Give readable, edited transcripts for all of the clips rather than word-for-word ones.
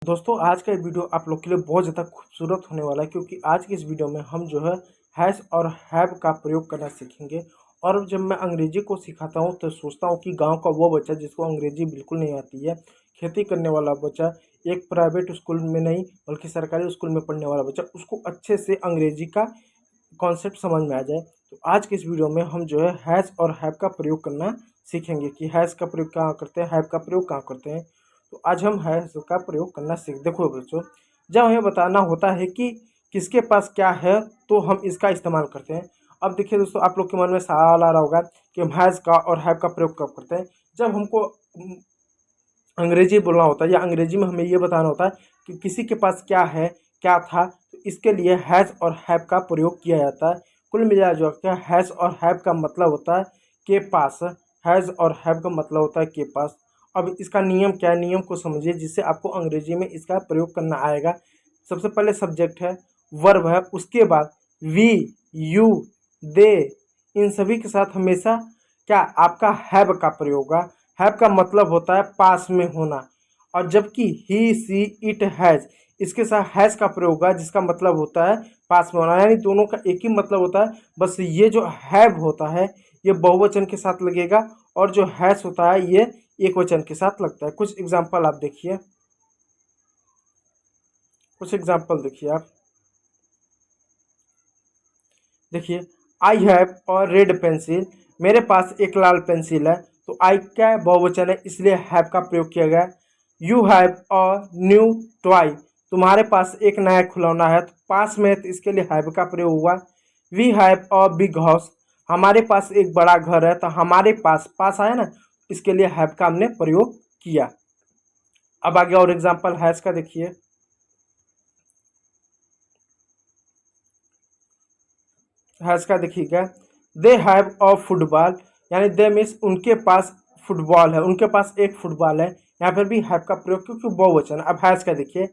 दोस्तों आज का ये वीडियो आप लोग के लिए बहुत ज़्यादा खूबसूरत होने वाला है क्योंकि आज की इस वीडियो में हम जो है हैज़ और हैव का प्रयोग करना सीखेंगे। और जब मैं अंग्रेजी को सिखाता हूँ तो सोचता हूँ कि गांव का वो बच्चा जिसको अंग्रेजी बिल्कुल नहीं आती है, खेती करने वाला बच्चा, एक प्राइवेट स्कूल में नहीं बल्कि सरकारी स्कूल में पढ़ने वाला बच्चा, उसको अच्छे से अंग्रेजी का कॉन्सेप्ट समझ में आ जाए। तो आज के इस वीडियो में हम जो है हैज़ और हैव का प्रयोग करना सीखेंगे कि हैज़ का प्रयोग कहाँ करते हैं, हैव का प्रयोग कहाँ करते हैं। तो आज हम हैज़ का प्रयोग करना सीख देखो बच्चों, जब हमें बताना होता है कि किसके पास क्या है तो हम इसका इस्तेमाल करते हैं। अब देखिए दोस्तों, आप लोग के मन में सवाल आ रहा होगा कि हम हैज़ का और हैव का प्रयोग कब करते हैं। जब हमको अंग्रेजी बोलना होता है या अंग्रेजी में हमें ये बताना होता है कि किसी के पास क्या है, क्या था, तो इसके लिए हैज़ और हैव का प्रयोग किया जाता है। कुल मिला जो क्या हैज़ और हैव का मतलब होता है के पास। हैज़ और हैव का मतलब होता है के पास। अब इसका नियम क्या है, नियम को समझिए जिससे आपको अंग्रेजी में इसका प्रयोग करना आएगा। सबसे पहले सब्जेक्ट है, वर्ब है, उसके बाद वी, यू, दे, इन सभी के साथ हमेशा क्या आपका हैव का प्रयोग होगा। हैव का मतलब होता है पास में होना, और जबकि ही, सी, इट, हैज़, इसके साथ हैज़ का प्रयोग होगा जिसका मतलब होता है पास में होना, यानी दोनों का एक ही मतलब होता है। बस ये जो हैव होता है ये बहुवचन के साथ लगेगा और जो हैज़ होता है ये एक वचन के साथ लगता है। कुछ एग्जाम्पल आप देखिए, कुछ एग्जाम्पल देखिए आप देखिए, आई हैव और रेड पेंसिल, मेरे पास एक लाल पेंसिल है, तो आई क्या बहुवचन है इसलिए हैव का प्रयोग किया गया। You have a new toy, तुम्हारे पास एक नया खिलौना है, तो पास में है तो इसके लिए हैव का प्रयोग हुआ। We have a big house, हमारे पास एक बड़ा घर है, तो हमारे पास पास आया ना, इसके लिए हैव का हमने प्रयोग किया। अब आगे और एग्जाम्पल हैज का देखिए, हैज का देखिएगा, दे हैव अ फुटबॉल, यानी दे मीन्स उनके पास फुटबॉल है, उनके पास एक फुटबॉल है, यहाँ पर भी हैव का प्रयोग क्योंकि बहुवचन। अब हैज का देखिए,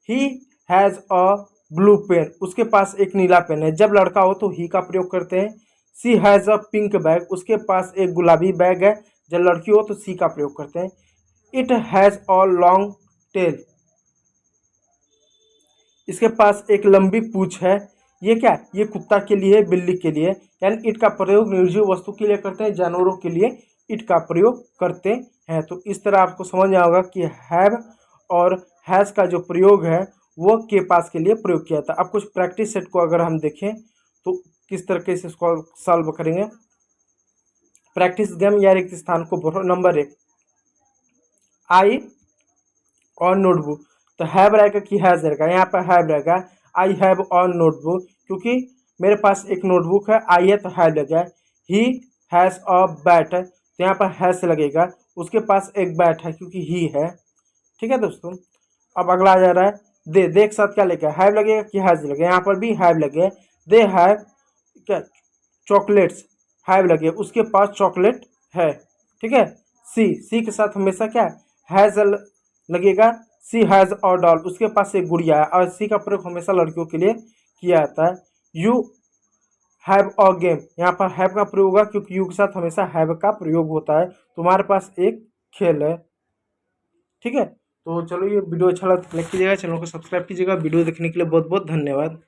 he has a blue pen, उसके पास एक नीला पेन है, जब लड़का हो तो ही का प्रयोग करते हैं। सी हैज़ अ पिंक बैग, उसके पास एक गुलाबी बैग है, जब लड़की हो तो सी का प्रयोग करते हैं। It has a long tail, इसके पास एक लंबी पूंछ है, ये क्या, ये कुत्ता के लिए, बिल्ली के लिए, यानी इट का प्रयोग निर्जीव वस्तु के लिए करते हैं, जानवरों के लिए इट का प्रयोग करते हैं। तो इस तरह आपको समझ में आएगा कि हैव और हैज़ का जो प्रयोग है वो के पास के लिए प्रयोग किया था। अब कुछ प्रैक्टिस सेट को अगर हम देखें तो किस तरीके से इसको सॉल्व करेंगे। प्रैक्टिस गेम या रिक्त स्थान को भरो। नंबर 1, आई और नोटबुक, तो हैव रहेगा कि हैज़ रहेगा, यहाँ पर हैव रहेगा। आई हैव ऑन नोटबुक, क्योंकि मेरे पास एक नोटबुक है, आई है तो हैव लगेगा। ही हैज़ अ बैट, तो यहाँ पर हैज़ लगेगा, उसके पास एक बैट है क्योंकि ही है। ठीक है दोस्तों, अब अगला आ जा रहा है दे एक साथ क्या लगेगा, हैव लगेगा कि हैज़ लगेगा, यहाँ पर भी हैव लगेगा। दे हैव क्या, चॉकलेट्स, हैव लगे, उसके पास चॉकलेट है। ठीक है, सी के साथ हमेशा क्या हैज़ लगेगा। सी हैज़ अ डॉल, उसके पास एक गुड़िया है, और सी का प्रयोग हमेशा लड़कियों के लिए किया जाता है। यू हैव अ गेम, यहाँ पर हैव का प्रयोग होगा क्योंकि यू के साथ हमेशा हैव का प्रयोग होता है, तुम्हारे पास एक खेल है। ठीक है, तो चलो ये वीडियो अच्छा लगा तो लाइक कीजिएगा, चैनल को सब्सक्राइब कीजिएगा। वीडियो देखने के लिए बहुत बहुत धन्यवाद।